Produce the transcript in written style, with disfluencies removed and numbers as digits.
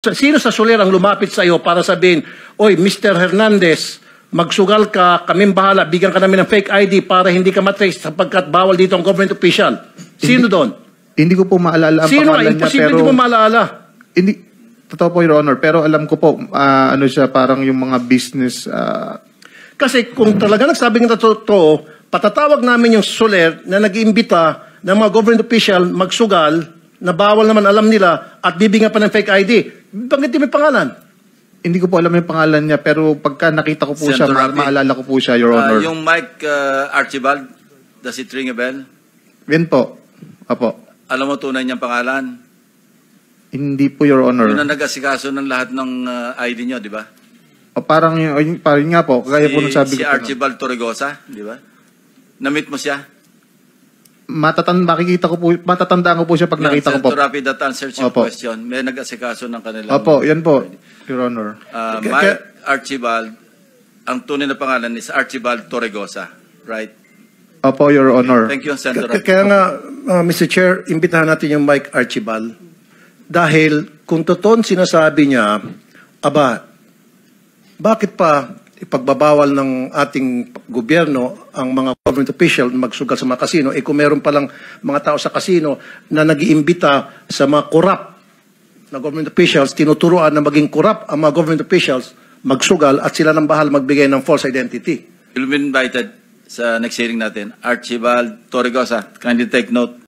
Sino sa Soler ang lumapit sa iyo para sabihin, oy, Mr. Hernandez, magsugal ka, kaming bahala, bigyan ka namin ng fake ID para hindi ka matrace sapagkat bawal dito ang government official. Sino doon? Hindi ko po maalala ang Sino? pangalan niya, Imposible pero... hindi mo maalala. Hindi, totoo po, Your Honor, pero alam ko po, ano siya, parang yung mga business... Kasi kung talaga nagsabing na totoo, patatawag namin yung Soler na nag-iimbita ng mga government official magsugal na bawal naman alam nila at bibigyan pa ng fake ID. Bakit may pangalan? Hindi ko po alam yung pangalan niya, pero pagka nakita ko po siya, maalala ko po siya, Your Honor. Yung Mike Archibald, does it ring a bell? Yan po. Apo. Alam mo tunay niyang pangalan? Hindi po, Your Honor. Yun ang nag-asikaso ng lahat ng ID niyo, di ba? O, parang nga po, kaya po nung sabi si ko po. Archibald Torregosa, di ba? Na-meet mo siya? Matatandaan ko po siya pag nakita ko po. To rapid that answers your Opo. question. May nag-asikaso ng kanilang... Opo, yan po, Your Honor. Mike Archibald, ang tunay na pangalan is Archibald Torregosa, right? Opo, Your Honor. Thank you, Senator. Kaya nga, Mr. Chair, imbitahan natin yung Mike Archibald. Dahil kung totoong sinasabi niya, aba, bakit pa ipagbabawal ng ating gobyerno ang mga government official magsugal sa mga kasino, kung meron palang mga tao sa kasino na nag-iimbita sa mga corrupt na government officials, tinuturuan na maging corrupt ang mga government officials, magsugal at sila nang bahal magbigay ng false identity. You'll be invited sa next hearing natin. Archibald Torregosa, kindly take note.